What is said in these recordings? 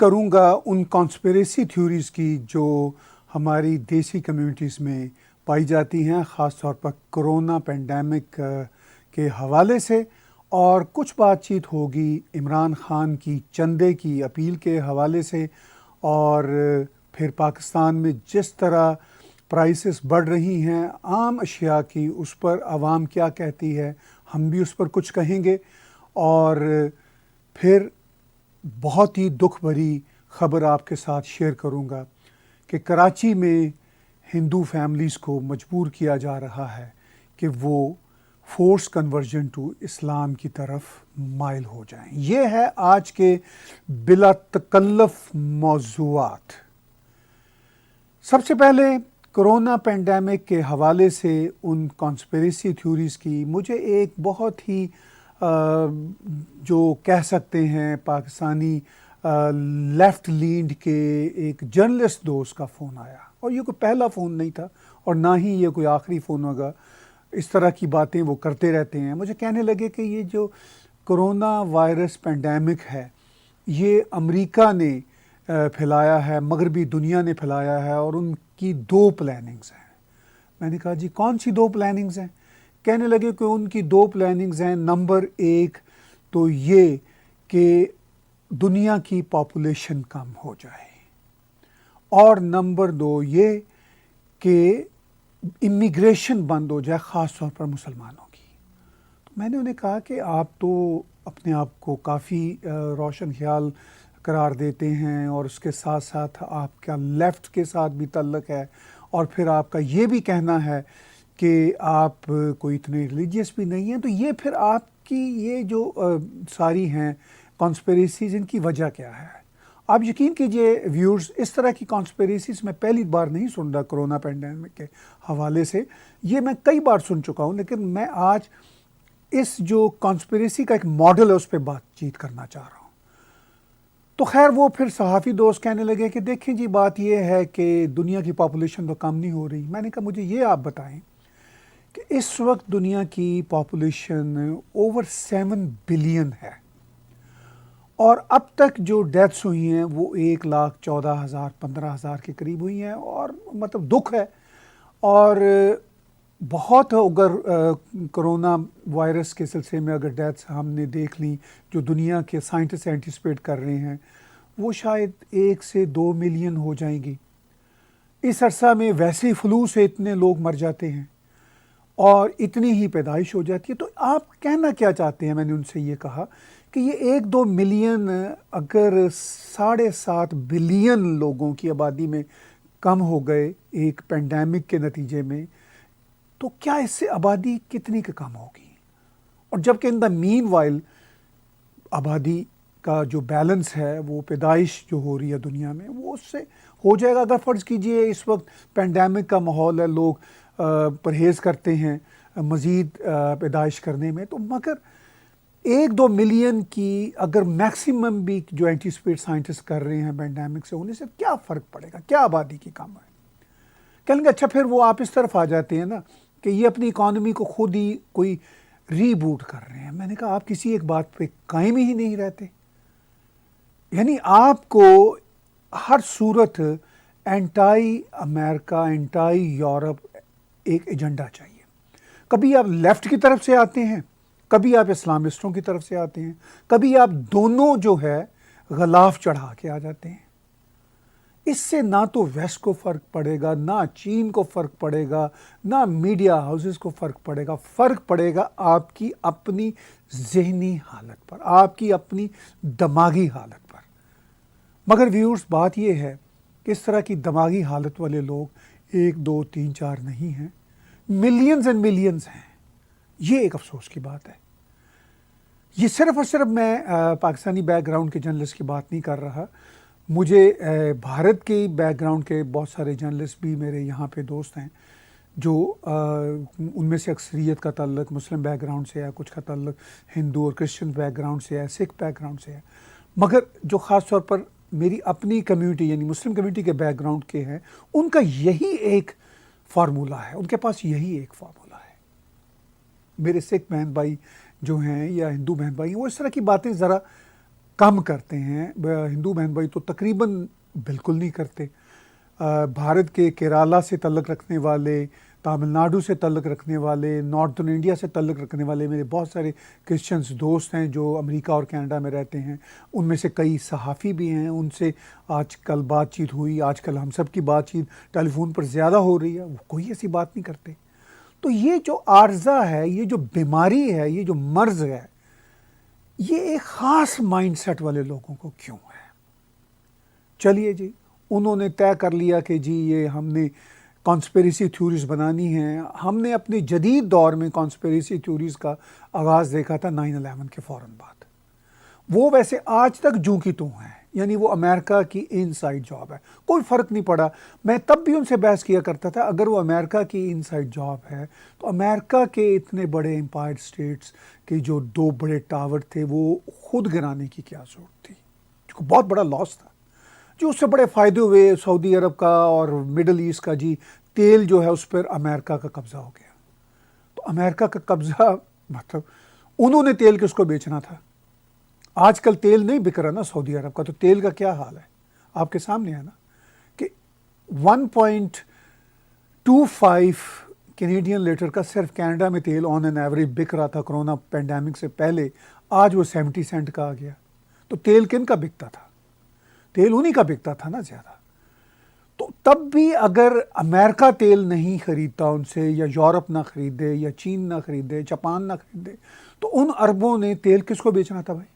کروں گا ان conspiracy theories کی جو ہماری دیسی کمیونٹیز میں پائی جاتی ہیں، خاص طور پر کرونا پینڈیمک کے حوالے سے، اور کچھ بات چیت ہوگی عمران خان کی چندے کی اپیل کے حوالے سے، اور پھر پاکستان میں جس طرح پرائسز بڑھ رہی ہیں عام اشیاء کی، اس پر عوام کیا کہتی ہے، ہم بھی اس پر کچھ کہیں گے، اور پھر بہت ہی دکھ بھری خبر آپ کے ساتھ شیئر کروں گا کہ کراچی میں ہندو فیملیز کو مجبور کیا جا رہا ہے کہ وہ فورس کنورژن ٹو اسلام کی طرف مائل ہو جائیں۔ یہ ہے آج کے بلا تکلف موضوعات۔ سب سے پہلے کرونا پینڈیمک کے حوالے سے ان کانسپریسی تھیوریز کی مجھے ایک بہت ہی جو کہہ سکتے ہیں پاکستانی لیفٹ لینڈ کے ایک جرنلسٹ دوست کا فون آیا، اور یہ کوئی پہلا فون نہیں تھا اور نہ ہی یہ کوئی آخری فون ہوگا۔ اس طرح کی باتیں وہ کرتے رہتے ہیں۔ مجھے کہنے لگے کہ یہ جو کرونا وائرس پینڈیمک ہے یہ امریکہ نے پھیلایا ہے، مغربی دنیا نے پھیلایا ہے، اور ان کی 2 پلاننگز ہیں۔ میں نے کہا جی کون سی 2 پلاننگز ہیں؟ کہنے لگے کہ ان کی 2 پلاننگز ہیں۔ نمبر 1 تو یہ کہ دنیا کی پاپولیشن کم ہو جائے، اور نمبر 2 یہ کہ امیگریشن بند ہو جائے، خاص طور پر مسلمانوں کی۔ تو میں نے انہیں کہا کہ آپ تو اپنے آپ کو کافی روشن خیال قرار دیتے ہیں، اور اس کے ساتھ ساتھ آپ کا لیفٹ کے ساتھ بھی تعلق ہے، اور پھر آپ کا یہ بھی کہنا ہے کہ آپ کوئی اتنے ریلیجیس بھی نہیں ہیں، تو یہ پھر آپ کی یہ جو ساری ہیں کانسپریسیز، ان کی وجہ کیا ہے؟ آپ یقین کیجئے ویورز، اس طرح کی کانسپریسیز میں پہلی بار نہیں سن رہا کرونا پینڈیمک کے حوالے سے، یہ میں کئی بار سن چکا ہوں، لیکن میں آج اس جو کانسپریسی کا ایک ماڈل ہے اس پہ بات چیت کرنا چاہ رہا ہوں۔ تو خیر وہ پھر صحافی دوست کہنے لگے کہ دیکھیں جی بات یہ ہے کہ دنیا کی پاپولیشن تو کم نہیں ہو رہی۔ میں نے کہا مجھے یہ آپ بتائیں کہ اس وقت دنیا کی پاپولیشن اوور 7 بلین ہے، اور اب تک جو ڈیتھس ہوئی ہیں وہ 1,14,000 15,000 کے قریب ہوئی ہیں، اور مطلب دکھ ہے۔ اور بہت اگر کرونا وائرس کے سلسلے میں اگر ڈیتھس ہم نے دیکھ لیں جو دنیا کے سائنٹسٹ اینٹیسپیٹ کر رہے ہیں، وہ شاید 1 سے 2 ملین ہو جائیں گی۔ اس عرصہ میں ویسے ہی فلو سے اتنے لوگ مر جاتے ہیں اور اتنی ہی پیدائش ہو جاتی ہے۔ تو آپ کہنا کیا چاہتے ہیں؟ میں نے ان سے یہ کہا کہ یہ 1-2 ملین اگر 7.5 بلین لوگوں کی آبادی میں کم ہو گئے ایک پینڈیمک کے نتیجے میں، تو کیا اس سے آبادی کتنی کی کم ہوگی؟ اور جبکہ ان دا مین وائل آبادی کا جو بیلنس ہے، وہ پیدائش جو ہو رہی ہے دنیا میں، وہ اس سے ہو جائے گا۔ اگر فرض کیجئے اس وقت پینڈیمک کا ماحول ہے، لوگ پرہیز کرتے ہیں مزید پیدائش کرنے میں، تو مگر 1-2 ملین کی اگر میکسیمم بھی جو اینٹیسپیٹ سائنٹسٹ کر رہے ہیں پینڈیمک سے ہونے سے، کیا فرق پڑے گا؟ کیا آبادی کی کم ہے؟ کہیں گے اچھا پھر وہ آپ اس طرف آ جاتے ہیں نا کہ یہ اپنی اکانومی کو خود ہی کوئی ری بوٹ کر رہے ہیں۔ میں نے کہا آپ کسی ایک بات پہ قائم ہی نہیں رہتے، یعنی آپ کو ہر صورت اینٹائی امریکہ، اینٹائی یورپ ایک ایجنڈا چاہیے۔ کبھی آپ لیفٹ کی طرف سے آتے ہیں، کبھی آپ اسلامسٹوں کی طرف سے آتے ہیں، کبھی آپ دونوں جو ہے غلاف چڑھا کے آ جاتے ہیں۔ اس سے نہ تو ویسٹ کو فرق پڑے گا، نہ چین کو فرق پڑے گا، نہ میڈیا ہاؤسز کو فرق پڑے گا۔ فرق پڑے گا آپ کی اپنی ذہنی حالت پر، آپ کی اپنی دماغی حالت پر۔ مگر ویورز بات یہ ہے کہ اس طرح کی دماغی حالت والے لوگ 1 2 3 4 نہیں ہیں، ملینز اینڈ ملینز ہیں۔ یہ ایک افسوس کی بات ہے۔ یہ صرف اور صرف میں پاکستانی بیک گراؤنڈ کے جرنلسٹ کی بات نہیں کر رہا، مجھے بھارت کے بیک گراؤنڈ کے بہت سارے جرنلسٹ بھی میرے یہاں پہ دوست ہیں، جو ان میں سے اکثریت کا تعلق مسلم بیک گراؤنڈ سے ہے، کچھ کا تعلق ہندو اور کرسچن بیک گراؤنڈ سے ہے، سکھ بیک گراؤنڈ سے ہے، مگر جو خاص طور پر میری اپنی کمیونٹی یعنی مسلم کمیونٹی کے بیک گراؤنڈ کے ہیں، ان کا یہی ایک فارمولہ ہے، ان کے پاس یہی ایک فارمولہ ہے۔ میرے سکھ بہن بھائی جو ہیں یا ہندو بہن بھائی ہیں، وہ اس طرح کی باتیں ذرا کم کرتے ہیں، ہندو بہن بھائی تو تقریباً بالکل نہیں کرتے۔ بھارت کے کیرالا سے تعلق رکھنے والے، تامل ناڈو سے تعلق رکھنے والے، نارتھن انڈیا سے تعلق رکھنے والے میرے بہت سارے کرسچنز دوست ہیں جو امریکہ اور کینیڈا میں رہتے ہیں، ان میں سے کئی صحافی بھی ہیں، ان سے آج کل بات چیت ہوئی، آج کل ہم سب کی بات چیت ٹیلی فون پر زیادہ ہو رہی ہے، وہ کوئی ایسی بات نہیں کرتے۔ تو یہ جو عارضہ ہے، یہ جو بیماری ہے، یہ جو مرض ہے، یہ ایک خاص مائنڈ سیٹ والے لوگوں کو کیوں ہے؟ چلیے جی، انہوں نے طے کر لیا کہ جی یہ ہم نے کانسپیریسی تھیوریز بنانی ہیں۔ ہم نے اپنے جدید دور میں کانسپیریسی تھیوریز کا آغاز دیکھا تھا 9/11 کے فوراً بعد۔ وہ ویسے آج تک جوں کی توں ہیں، یعنی وہ امریکہ کی ان سائڈ جاب ہے، کوئی فرق نہیں پڑا۔ میں تب بھی ان سے بحث کیا کرتا تھا، اگر وہ امریکہ کی ان سائڈ جاب ہے تو امریکہ کے اتنے بڑے امپائر اسٹیٹس کے جو 2 بڑے ٹاور تھے وہ خود گرانے کی کیا ضرورت تھی؟ جو بہت بڑا لاس تھا، جو اس سے بڑے فائدے ہوئے سعودی عرب کا اور مڈل ایسٹ کا۔ جی تیل جو ہے اس پر امریکہ کا قبضہ ہو گیا، تو امریکہ کا قبضہ مطلب انہوں نے تیل کس کو بیچنا تھا؟ آج کل تیل نہیں بک رہا نا سعودی عرب کا، تو تیل کا کیا حال ہے آپ کے سامنے ہے نا، کہ 1.25 کینیڈین لیٹر کا صرف کینیڈا میں تیل آن این ایوریج بک رہا تھا کرونا پینڈیمک سے پہلے، آج وہ 70 سینٹ کا آ گیا۔ تو تیل کن کا بکتا تھا؟ تیل انہی کا بکتا تھا نا زیادہ۔ تو تب بھی اگر امریکہ تیل نہیں خریدتا ان سے، یا یورپ نہ خریدے، یا چین نہ خریدے، جاپان نہ خریدے، تو ان عربوں نے تیل کس کو بیچنا تھا بھائی؟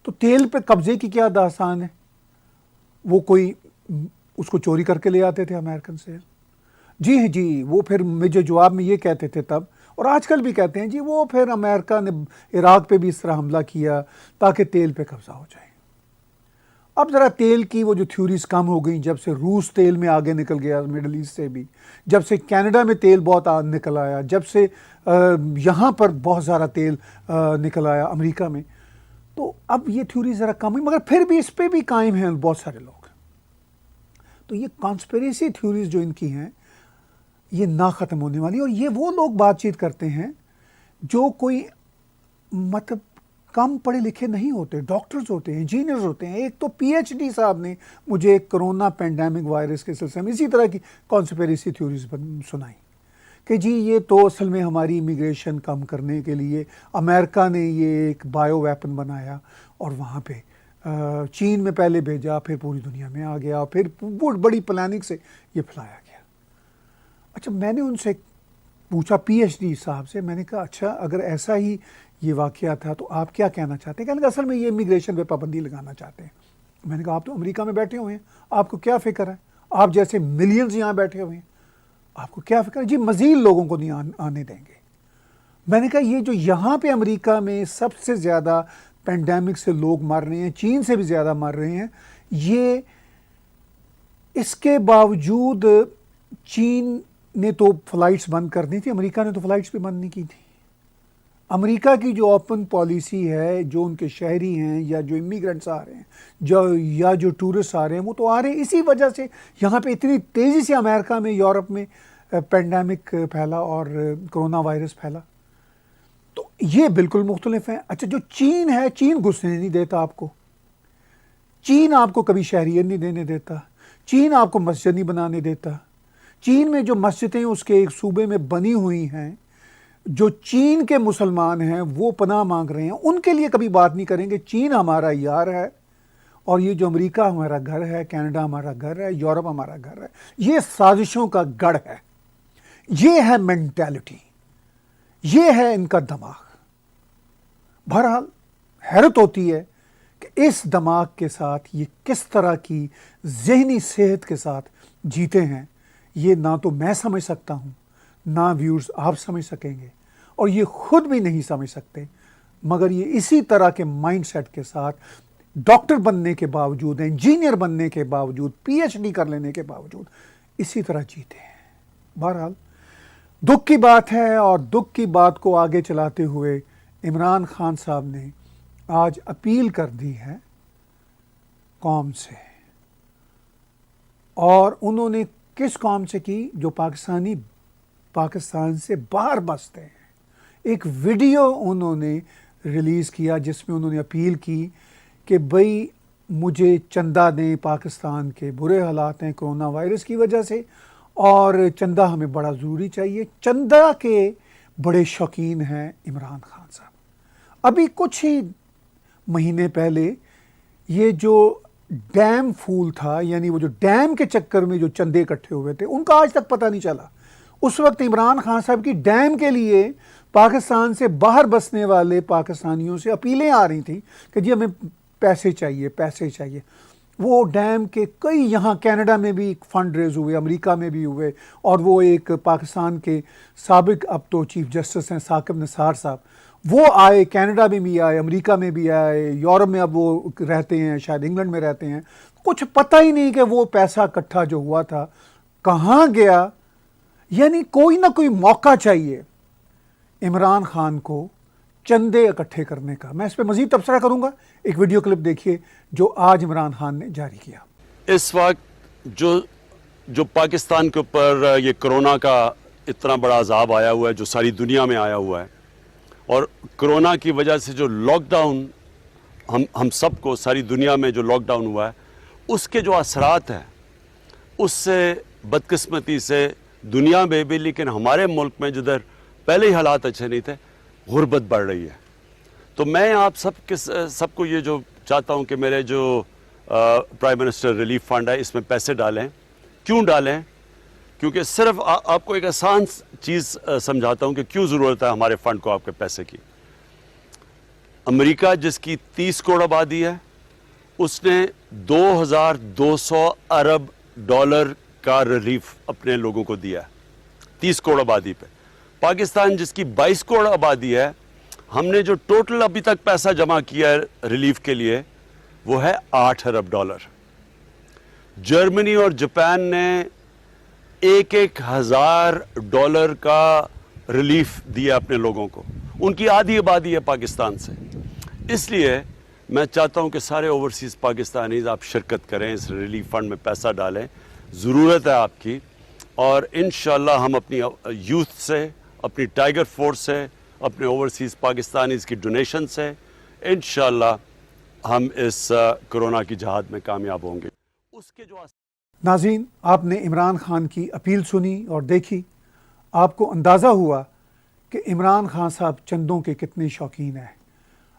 تو تیل پہ قبضے کی کیا داستان ہے؟ وہ کوئی اس کو چوری کر کے لے آتے تھے امریکن سے؟ جی وہ پھر مجھے جواب میں یہ کہتے تھے تب، اور آج کل بھی کہتے ہیں، جی وہ پھر امریکہ نے عراق پہ بھی اس طرح حملہ کیا تاکہ تیل پہ قبضہ ہو جائے۔ اب ذرا تیل کی وہ جو تھیوریز کم ہو گئیں، جب سے روس تیل میں آگے نکل گیا مڈل ایسٹ سے بھی، جب سے کینیڈا میں تیل بہت نکل آیا، جب سے یہاں پر بہت سارا تیل نکل آیا امریکہ میں، تو اب یہ تھیوری ذرا کم ہوئی، مگر پھر بھی اس پہ بھی قائم ہیں بہت سارے لوگ۔ تو یہ کانسپیریسی تھیوریز جو ان کی ہیں، یہ نہ ختم ہونے والی، اور یہ وہ لوگ بات چیت کرتے ہیں جو کوئی مطلب کم پڑھے لکھے نہیں ہوتے، ڈاکٹرز ہوتے ہیں، انجینئرز ہوتے ہیں۔ ایک تو پی ایچ ڈی صاحب نے مجھے کرونا پینڈیمک وائرس کے سلسلے میں اسی طرح کی کانسپیریسی تھیوریز سنائی کہ جی یہ تو اصل میں ہماری امیگریشن کم کرنے کے لیے امریکہ نے یہ ایک بایو ویپن بنایا، اور وہاں پہ چین میں پہلے بھیجا، پھر پوری دنیا میں آ گیا، پھر بہت بڑی پلاننگ سے یہ پھیلایا گیا۔ اچھا، میں نے ان سے پوچھا، پی ایچ ڈی صاحب سے، میں نے کہا اچھا اگر ایسا ہی یہ واقعہ تھا تو آپ کیا کہنا چاہتے ہیں؟ کہنے کہ اصل میں یہ امیگریشن پہ پابندی لگانا چاہتے ہیں۔ میں نے کہا آپ تو امریکہ میں بیٹھے ہوئے ہیں، آپ کو کیا فکر ہے؟ آپ جیسے ملینز یہاں بیٹھے ہوئے ہیں، آپ کو کیا فکر ہے؟ جی مزید لوگوں کو نہیں آنے دیں گے۔ میں نے کہا یہ جو یہاں پہ امریکہ میں سب سے زیادہ پینڈیمک سے لوگ مر رہے ہیں، چین سے بھی زیادہ مر رہے ہیں، یہ اس کے باوجود چین نے تو فلائٹس بند کر دی تھی، امریکہ نے تو فلائٹس بھی بند نہیں کی تھی۔ امریکہ کی جو اوپن پالیسی ہے، جو ان کے شہری ہیں یا جو امیگرنٹس آ رہے ہیں، یا جو ٹورسٹ آ رہے ہیں، وہ تو آ رہے ہیں اسی وجہ سے یہاں پہ اتنی تیزی سے امریکہ میں، یورپ میں پینڈیمک پھیلا اور کرونا وائرس پھیلا۔ تو یہ بالکل مختلف ہیں۔ اچھا، جو چین ہے، چین گھسنے نہیں دیتا آپ کو، چین آپ کو کبھی شہریت نہیں دینے دیتا، چین آپ کو مسجد نہیں بنانے دیتا۔ چین میں جو مسجدیں اس کے ایک صوبے میں بنی ہوئی ہیں، جو چین کے مسلمان ہیں وہ پناہ مانگ رہے ہیں، ان کے لیے کبھی بات نہیں کریں گے چین ہمارا یار ہے، اور یہ جو امریکہ ہمارا گھر ہے، کینیڈا ہمارا گھر ہے، یورپ ہمارا گھر ہے۔ یہ سازشوں کا گڑھ ہے، یہ ہے مینٹیلٹی، یہ ہے ان کا دماغ۔ بہرحال حیرت ہوتی ہے کہ اس دماغ کے ساتھ یہ کس طرح کی ذہنی صحت کے ساتھ جیتے ہیں، یہ نہ تو میں سمجھ سکتا ہوں، نہ ویورز آپ سمجھ سکیں گے، اور یہ خود بھی نہیں سمجھ سکتے، مگر یہ اسی طرح کے مائنڈ سیٹ کے ساتھ ڈاکٹر بننے کے باوجود، انجینئر بننے کے باوجود، پی ایچ ڈی کر لینے کے باوجود اسی طرح جیتے ہیں۔ بہرحال دکھ کی بات ہے، اور دکھ کی بات کو آگے چلاتے ہوئے عمران خان صاحب نے آج اپیل کر دی ہے قوم سے، اور انہوں نے کس قوم سے کی؟ جو پاکستان سے باہر بستے ہیں۔ ایک ویڈیو انہوں نے ریلیز کیا جس میں انہوں نے اپیل کی کہ بھئی مجھے چندہ دیں، پاکستان کے برے حالات ہیں کرونا وائرس کی وجہ سے اور چندہ ہمیں بڑا ضروری چاہیے. چندہ کے بڑے شوقین ہیں عمران خان صاحب. ابھی کچھ ہی مہینے پہلے یہ جو ڈیم پھول تھا، یعنی وہ جو ڈیم کے چکر میں جو چندے اکٹھے ہوئے تھے، ان کا آج تک پتہ نہیں چلا. اس وقت عمران خان صاحب کی ڈیم کے لیے پاکستان سے باہر بسنے والے پاکستانیوں سے اپیلیں آ رہی تھیں کہ جی ہمیں پیسے چاہیے پیسے چاہیے. وہ ڈیم کے کئی یہاں کینیڈا میں بھی فنڈ ریز ہوئے، امریکہ میں بھی ہوئے، اور وہ ایک پاکستان کے سابق اب تو چیف جسٹس ہیں ثاقب نثار صاحب، وہ آئے، کینیڈا میں بھی آئے، امریکہ میں بھی آئے، یورپ میں اب وہ رہتے ہیں، شاید انگلینڈ میں رہتے ہیں. کچھ پتہ ہی نہیں کہ وہ پیسہ اکٹھا جو ہوا تھا کہاں گیا. یعنی کوئی نہ کوئی موقع چاہیے عمران خان کو چندے اکٹھے کرنے کا. میں اس پہ مزید تبصرہ کروں گا. ایک ویڈیو کلپ دیکھیے جو آج عمران خان نے جاری کیا. اس وقت جو پاکستان کے اوپر یہ کرونا کا اتنا بڑا عذاب آیا ہوا ہے، جو ساری دنیا میں آیا ہوا ہے، اور کرونا کی وجہ سے جو لاک ڈاؤن ہم سب کو ساری دنیا میں جو لاک ڈاؤن ہوا ہے، اس کے جو اثرات ہیں، اس سے بدقسمتی سے دنیا میں بھی، لیکن ہمارے ملک میں جدھر پہلے ہی حالات اچھے نہیں تھے، غربت بڑھ رہی ہے. تو میں آپ سب کو یہ جو چاہتا ہوں کہ میرے جو پرائم منسٹر ریلیف فنڈ ہے، اس میں پیسے ڈالیں. کیوں ڈالیں؟ کیونکہ صرف آپ کو ایک آسان چیز سمجھاتا ہوں کہ کیوں ضرورت ہے ہمارے فنڈ کو، آپ کے پیسے کی. امریکہ جس کی 30 کروڑ آبادی ہے، اس نے 2200 ارب ڈالر کا ریلیف اپنے لوگوں کو دیا ہے 30 کروڑ آبادی پہ. پاکستان جس کی 22 کروڑ آبادی ہے، ہم نے جو ٹوٹل ابھی تک پیسہ جمع کیا ہے ریلیف کے لیے وہ ہے 8 ارب ڈالر. جرمنی اور جاپان نے 1,000 ڈالر کا ریلیف دیا اپنے لوگوں کو. ان کی آدھی آبادی ہے پاکستان سے. اس لیے میں چاہتا ہوں کہ سارے اوورسیز پاکستانیز آپ شرکت کریں، اس ریلیف فنڈ میں پیسہ ڈالیں. ضرورت ہے آپ کی، اور انشاءاللہ ہم اپنی یوتھ سے، اپنی ٹائیگر فورس سے، اپنے اوورسیز پاکستانیز کی ڈونیشن سے انشاءاللہ ہم اس کرونا کی جہاد میں کامیاب ہوں گے. اس کے جو ناظرین، آپ نے عمران خان کی اپیل سنی اور دیکھی. آپ کو اندازہ ہوا کہ عمران خان صاحب چندوں کے کتنے شوقین ہیں.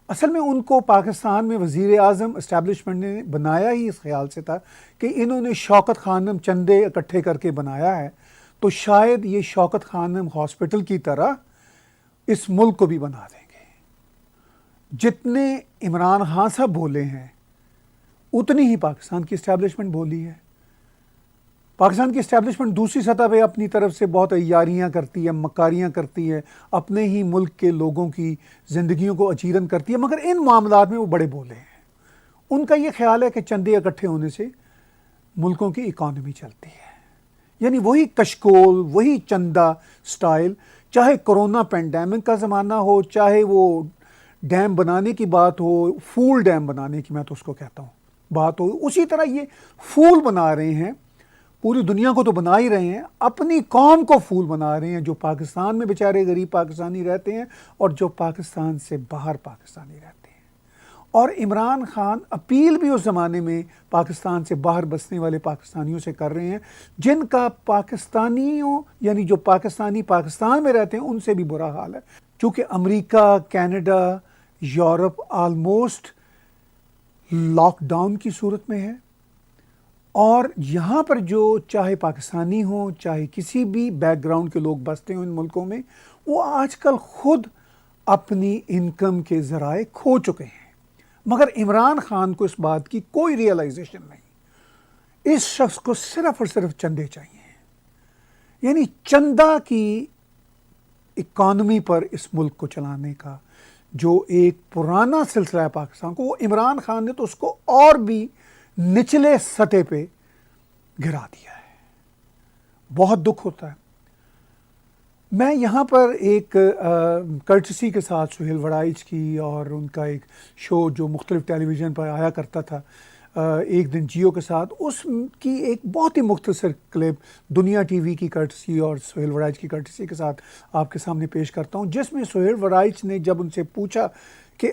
اصل میں ان کو پاکستان میں وزیر اعظم اسٹیبلشمنٹ نے بنایا ہی اس خیال سے تھا کہ انہوں نے شوکت خانم چندے اکٹھے کر کے بنایا ہے، تو شاید یہ شوکت خانم ہاسپٹل کی طرح اس ملک کو بھی بنا دیں گے. جتنے عمران خان صاحب بولے ہیں اتنی ہی پاکستان کی اسٹیبلشمنٹ بولی ہے. پاکستان کی اسٹیبلشمنٹ دوسری سطح پہ اپنی طرف سے بہت عیاریاں کرتی ہے، مکاریاں کرتی ہے، اپنے ہی ملک کے لوگوں کی زندگیوں کو اچیرن کرتی ہے، مگر ان معاملات میں وہ بڑے بولے ہیں. ان کا یہ خیال ہے کہ چندے اکٹھے ہونے سے ملکوں کی اکانومی چلتی ہے. یعنی وہی کشکول، وہی چندہ سٹائل، چاہے کرونا پینڈیمک کا زمانہ ہو، چاہے وہ ڈیم بنانے کی بات ہو، پھول ڈیم بنانے کی میں تو اس کو کہتا ہوں بات ہو، اسی طرح یہ پھول بنا رہے ہیں. پوری دنیا کو تو بنا ہی رہے ہیں، اپنی قوم کو پھول بنا رہے ہیں جو پاکستان میں بیچارے غریب پاکستانی رہتے ہیں اور جو پاکستان سے باہر پاکستانی رہتے ہیں. اور عمران خان اپیل بھی اس زمانے میں پاکستان سے باہر بسنے والے پاکستانیوں سے کر رہے ہیں جن کا پاکستانیوں یعنی جو پاکستانی پاکستان میں رہتے ہیں ان سے بھی برا حال ہے. چونکہ America, Canada, Europe almost lockdown کی صورت میں ہے، اور یہاں پر جو چاہے پاکستانی ہوں چاہے کسی بھی بیک گراؤنڈ کے لوگ بستے ہوں ان ملکوں میں، وہ آج کل خود اپنی انکم کے ذرائع کھو چکے ہیں. مگر عمران خان کو اس بات کی کوئی ریئلائزیشن نہیں. اس شخص کو صرف اور صرف چندے چاہیے. یعنی چندہ کی اکانومی پر اس ملک کو چلانے کا جو ایک پرانا سلسلہ ہے پاکستان کو، وہ عمران خان نے تو اس کو اور بھی نچلے سطح پہ گرا دیا ہے. بہت دکھ ہوتا ہے. میں یہاں پر ایک کرٹسی کے ساتھ سہیل وڑائچ کی اور ان کا ایک شو جو مختلف ٹیلی ویژن پر آیا کرتا تھا ایک دن جیو کے ساتھ، اس کی ایک بہت ہی مختصر کلپ دنیا ٹی وی کی کرٹسی اور سہیل وڑائچ کی کرٹسی کے ساتھ آپ کے سامنے پیش کرتا ہوں، جس میں سہیل وڑائچ نے جب ان سے پوچھا کہ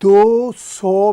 $200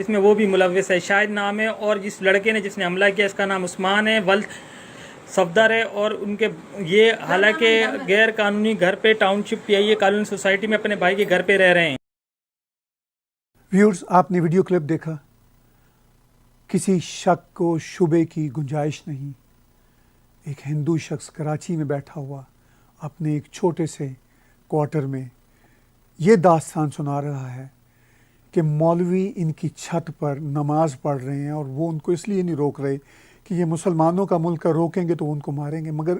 اس میں وہ بھی ملوث ہے، شاہد نام ہے، اور جس لڑکے نے جس نے حملہ کیا اس کا نام عثمان ہے، ولد صفدر ہے، اور ان کے یہ حالانکہ غیر قانونی گھر پہ town ship P I a colony society میں اپنے بھائی کے گھر پہ رہ رہے ہیں۔ ویورز، آپ نے ویڈیو کلپ دیکھا، کسی شک کو شبے کی گنجائش نہیں۔ ایک ہندو شخص کراچی میں بیٹھا ہوا اپنے ایک چھوٹے سے کوارٹر میں یہ داستان سنا رہا ہے کہ مولوی ان کی چھت پر نماز پڑھ رہے ہیں اور وہ ان کو اس لیے نہیں روک رہے کہ یہ مسلمانوں کا ملک ہے، روکیں گے تو ان کو ماریں گے، مگر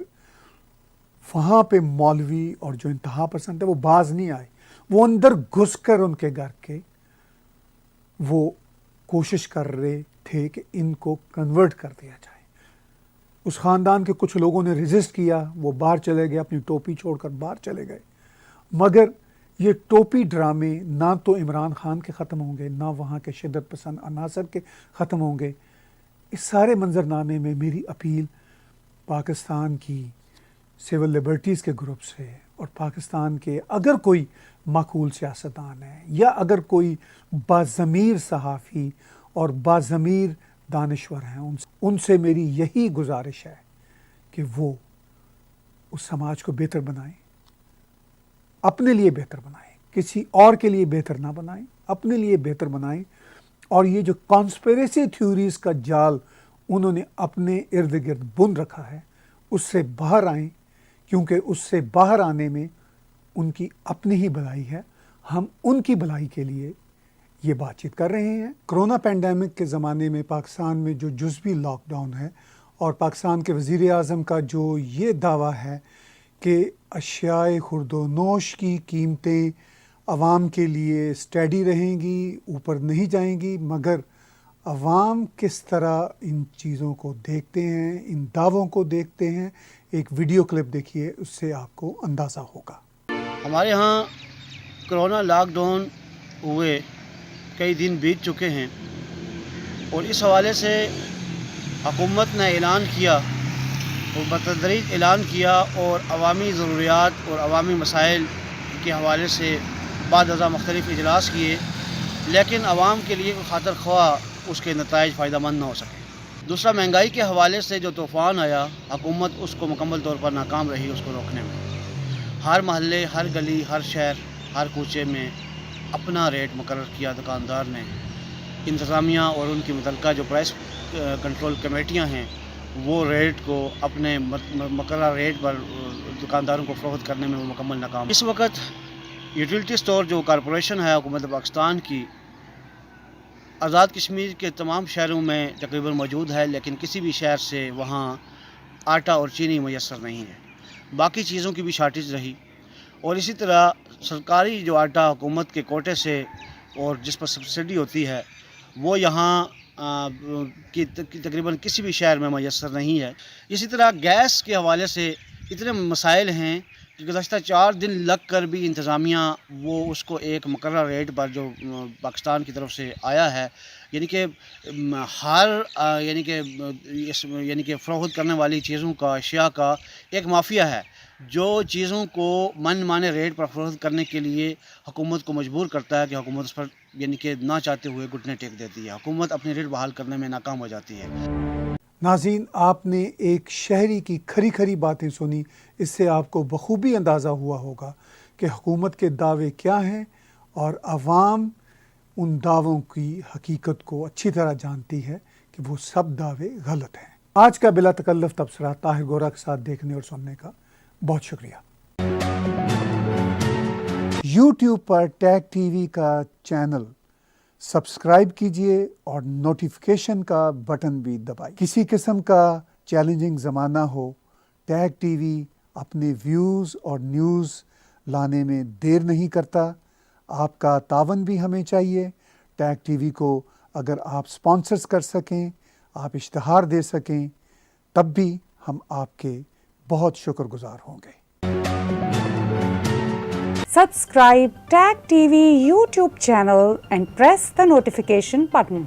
وہاں پہ مولوی اور جو انتہا پسند ہے وہ باز نہیں آئے، وہ اندر گھس کر ان کے گھر کے وہ کوشش کر رہے تھے کہ ان کو کنورٹ کر دیا جائے۔ اس خاندان کے کچھ لوگوں نے ریزسٹ کیا، وہ باہر چلے گئے، اپنی ٹوپی چھوڑ کر باہر چلے گئے، مگر یہ ٹوپی ڈرامے نہ تو عمران خان کے ختم ہوں گے، نہ وہاں کے شدت پسند عناصر کے ختم ہوں گے۔ اس سارے منظرنامے میں میری اپیل پاکستان کی سول لبرٹیز کے گروپ سے اور پاکستان کے اگر کوئی معقول سیاستدان ہے یا اگر کوئی باضمیر صحافی اور باضمیر دانشور ہیں، ان سے میری یہی گزارش ہے کہ وہ اس سماج کو بہتر بنائیں، اپنے لیے بہتر بنائیں، کسی اور کے لیے بہتر نہ بنائیں، اپنے لیے بہتر بنائیں، اور یہ جو کانسپیریسی تھیوریز کا جال انہوں نے اپنے ارد گرد بن رکھا ہے اس سے باہر آئیں، کیونکہ اس سے باہر آنے میں ان کی اپنی ہی بھلائی ہے۔ ہم ان کی بھلائی کے لیے یہ بات چیت کر رہے ہیں۔ کرونا پینڈیمک کے زمانے میں پاکستان میں جو جزوی لاک ڈاؤن ہے اور پاکستان کے وزیر اعظم کا جو یہ دعویٰ ہے کہ اشیاء خورد و نوش کی قیمتیں عوام کے لیے اسٹیڈی رہیں گی، اوپر نہیں جائیں گی، مگر عوام کس طرح ان چیزوں کو دیکھتے ہیں، ان دعووں کو دیکھتے ہیں، ایک ویڈیو کلپ دیکھیے، اس سے آپ کو اندازہ ہوگا۔ ہمارے ہاں کرونا لاک ڈاؤن ہوئے کئی دن بیت چکے ہیں، اور اس حوالے سے حکومت نے اعلان کیا اور بتدریج اعلان کیا، اور عوامی ضروریات اور عوامی مسائل کے حوالے سے بعد ازاں مختلف اجلاس کیے، لیکن عوام کے لیے خاطر خواہ اس کے نتائج فائدہ مند نہ ہو سکے۔ دوسرا، مہنگائی کے حوالے سے جو طوفان آیا، حکومت اس کو مکمل طور پر ناکام رہی اس کو روکنے میں۔ ہر محلے، ہر گلی، ہر شہر، ہر کوچے میں اپنا ریٹ مقرر کیا دکاندار نے۔ انتظامیہ اور ان کی متعلقہ جو پرائس کنٹرول کمیٹیاں ہیں وہ ریٹ کو اپنے مقررہ ریٹ پر دکانداروں کو فروخت کرنے میں وہ مکمل ناکام۔ اس وقت یوٹیلیٹی اسٹور جو کارپوریشن ہے حکومت پاکستان کی، آزاد کشمیر کے تمام شہروں میں تقریباً موجود ہے، لیکن کسی بھی شہر سے وہاں آٹا اور چینی میسر نہیں ہے، باقی چیزوں کی بھی شارٹیج رہی۔ اور اسی طرح سرکاری جو آٹا حکومت کے کوٹے سے اور جس پر سبسڈی ہوتی ہے وہ یہاں کی تقریباً کسی بھی شہر میں میسر نہیں ہے۔ اسی طرح گیس کے حوالے سے اتنے مسائل ہیں کہ گزشتہ 4 دن لگ کر بھی انتظامیہ وہ اس کو ایک مقررہ ریٹ پر جو پاکستان کی طرف سے آیا ہے، یعنی کہ ہر یعنی کہ فروخت کرنے والی چیزوں کا، اشیاء کا ایک مافیا ہے جو چیزوں کو من مانے ریٹ پر فروخت کرنے کے لیے حکومت کو مجبور کرتا ہے کہ حکومت اس پر یعنی کہ نہ چاہتے ہوئے گھٹنے ٹیک دیتی ہے، حکومت اپنی ریٹ بحال کرنے میں ناکام ہو جاتی ہے۔ ناظرین، آپ نے ایک شہری کی کھری کھری باتیں سنی، اس سے آپ کو بخوبی اندازہ ہوا ہوگا کہ حکومت کے دعوے کیا ہیں اور عوام ان دعووں کی حقیقت کو اچھی طرح جانتی ہے کہ وہ سب دعوے غلط ہیں۔ آج کا بلا تکلف تبصرہ طاہر گورا کے ساتھ دیکھنے اور سننے کا بہت شکریہ۔ یوٹیوب پر ٹیگ ٹی وی کا چینل سبسکرائب کیجئے اور نوٹیفیکیشن کا بٹن بھی دبائیں۔ کسی قسم کا چیلنجنگ زمانہ ہو، ٹیگ ٹی وی اپنے ویوز اور نیوز لانے میں دیر نہیں کرتا۔ آپ کا تعاون بھی ہمیں چاہیے۔ ٹیگ ٹی وی کو اگر آپ سپانسرز کر سکیں، آپ اشتہار دے سکیں، تب بھی ہم آپ کے بہت شکر گزار ہوں گے۔ Subscribe Tag TV YouTube channel and press the notification button.